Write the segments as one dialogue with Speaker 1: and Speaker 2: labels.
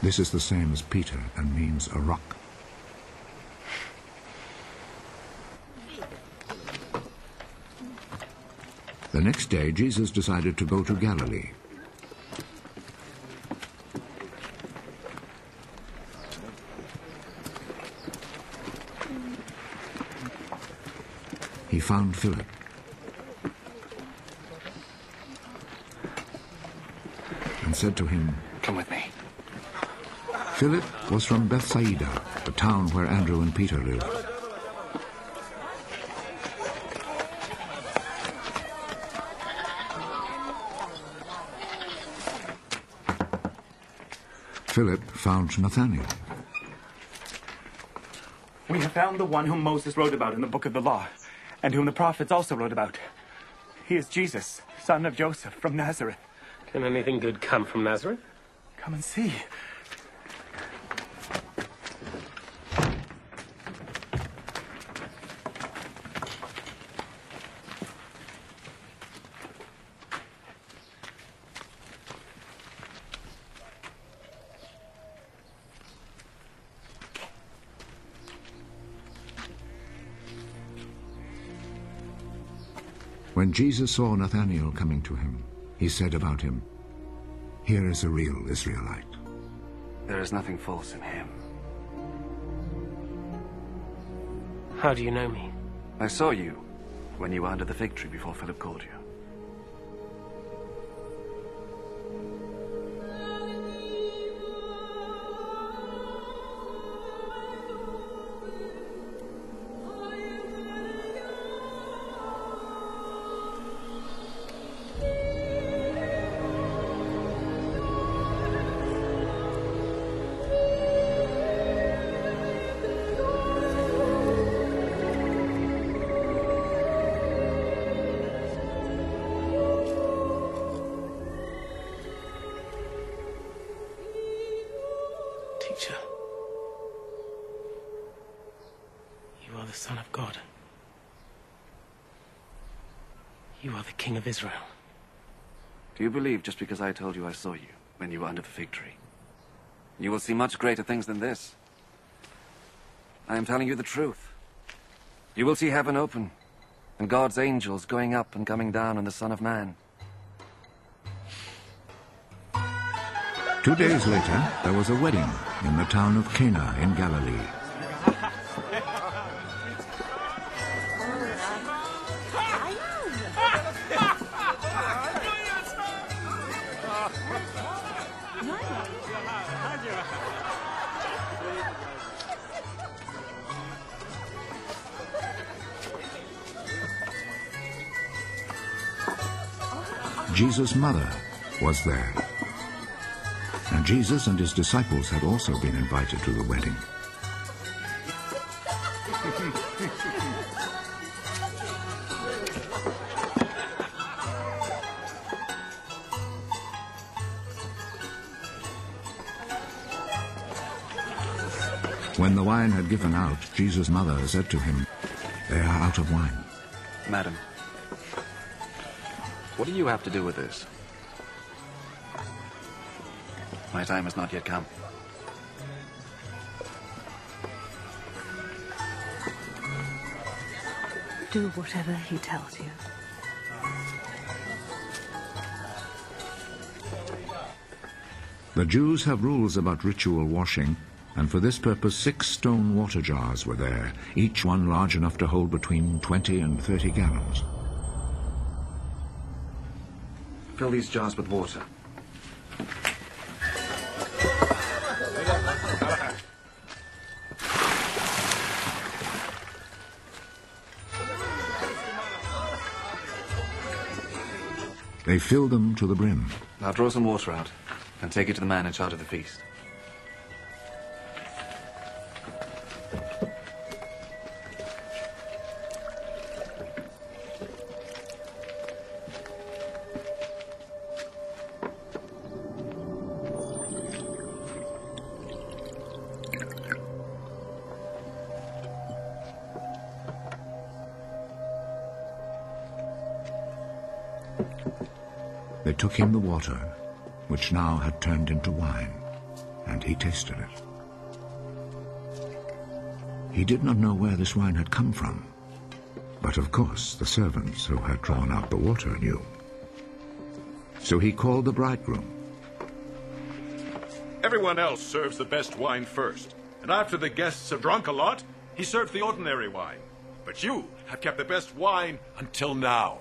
Speaker 1: This is the same as Peter and means a rock. The next day, Jesus decided to go to Galilee. He found Philip. And said to him,
Speaker 2: "Come with me."
Speaker 1: Philip was from Bethsaida, the town where Andrew and Peter lived. Philip found Nathanael.
Speaker 3: "We have found the one whom Moses wrote about in the book of the law, and whom the prophets also wrote about. He is Jesus, son of Joseph, from Nazareth."
Speaker 4: Can anything good come from Nazareth?
Speaker 3: "Come and see."
Speaker 1: When Jesus saw Nathanael coming to him, he said about him, "Here is a real Israelite."
Speaker 2: There is nothing false in him.
Speaker 4: How do you know me?
Speaker 2: I saw you when you were under the fig tree before Philip called you.
Speaker 4: Teacher, you are the Son of God. You are the King of Israel.
Speaker 2: Do you believe just because I told you I saw you when you were under the fig tree? You will see much greater things than this. I am telling you the truth. You will see heaven open, and God's angels going up and coming down on the Son of Man.
Speaker 1: 2 days later, there was a wedding in the town of Cana in Galilee. Jesus' mother was there. And Jesus and his disciples had also been invited to the wedding. When the wine had given out, Jesus' mother said to him, "They are out of wine."
Speaker 2: Madam, what do you have to do with this? My time has not yet come.
Speaker 5: Do whatever he tells you.
Speaker 1: The Jews have rules about ritual washing, and for this purpose 6 stone water jars were there, each one large enough to hold between 20 and 30 gallons.
Speaker 2: Fill these jars with water.
Speaker 1: They filled them to the brim.
Speaker 2: Now draw some water out and take it to the man in charge of the feast.
Speaker 1: They took him the water, which now had turned into wine, and he tasted it. He did not know where this wine had come from, but of course the servants who had drawn out the water knew. So he called the bridegroom.
Speaker 6: Everyone else serves the best wine first, and after the guests have drunk a lot, he serves the ordinary wine. But you have kept the best wine until now.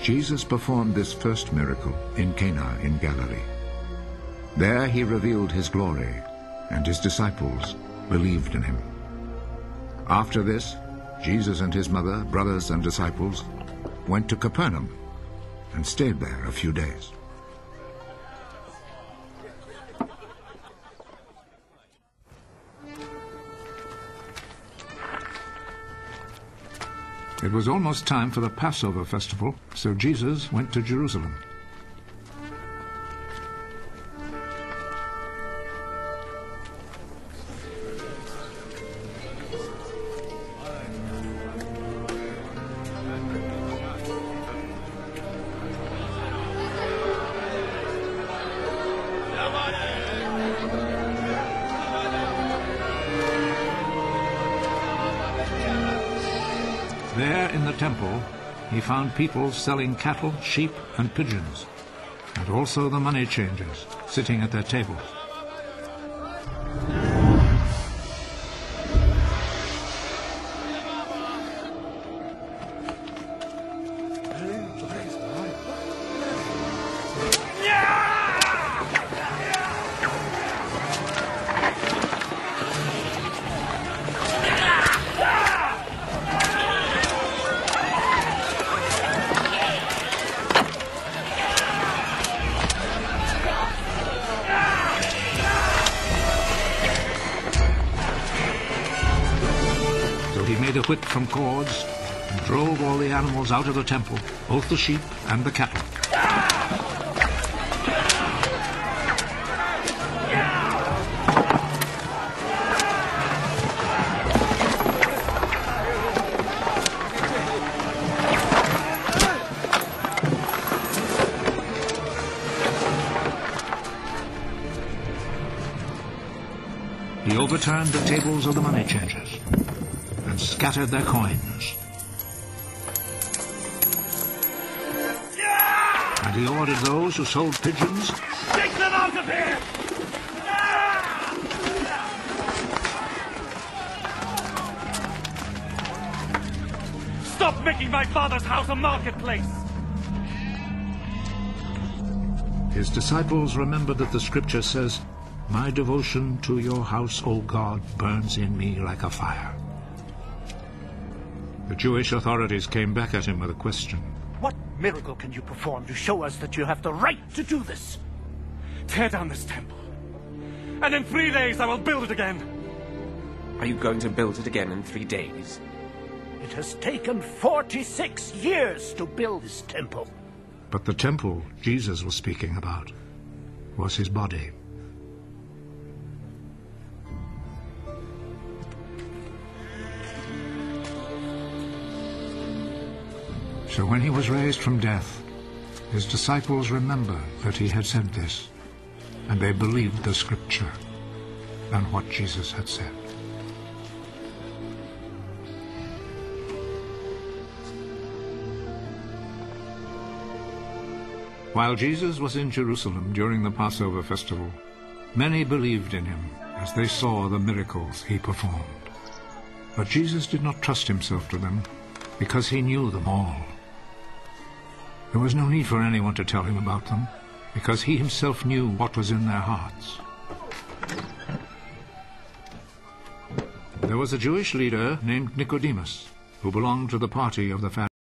Speaker 1: Jesus performed this first miracle in Cana in Galilee. There he revealed his glory, and his disciples believed in him. After this, Jesus and his mother, brothers, and disciples went to Capernaum and stayed there a few days. It was almost time for the Passover festival, so Jesus went to Jerusalem. There in the temple, he found people selling cattle, sheep, and pigeons, and also the money changers sitting at their tables. He made a whip from cords and drove all the animals out of the temple, both the sheep and the cattle. He overturned the tables of the money changers and scattered their coins. And he ordered those who sold pigeons,
Speaker 3: Take them out of here! Stop making my father's house a marketplace!
Speaker 1: His disciples remembered that the scripture says, "My devotion to your house, O God, burns in me like a fire." The Jewish authorities came back at him with a question.
Speaker 7: What miracle can you perform to show us that you have the right to do this?
Speaker 3: Tear down this temple, and in 3 days I will build it again.
Speaker 8: Are you going to build it again in 3 days?
Speaker 7: It has taken 46 years to build this temple.
Speaker 1: But the temple Jesus was speaking about was his body. So when he was raised from death, his disciples remembered that he had said this, and they believed the scripture and what Jesus had said. While Jesus was in Jerusalem during the Passover festival, many believed in him as they saw the miracles he performed. But Jesus did not trust himself to them because he knew them all. There was no need for anyone to tell him about them, because he himself knew what was in their hearts. There was a Jewish leader named Nicodemus, who belonged to the party of the Pharisees.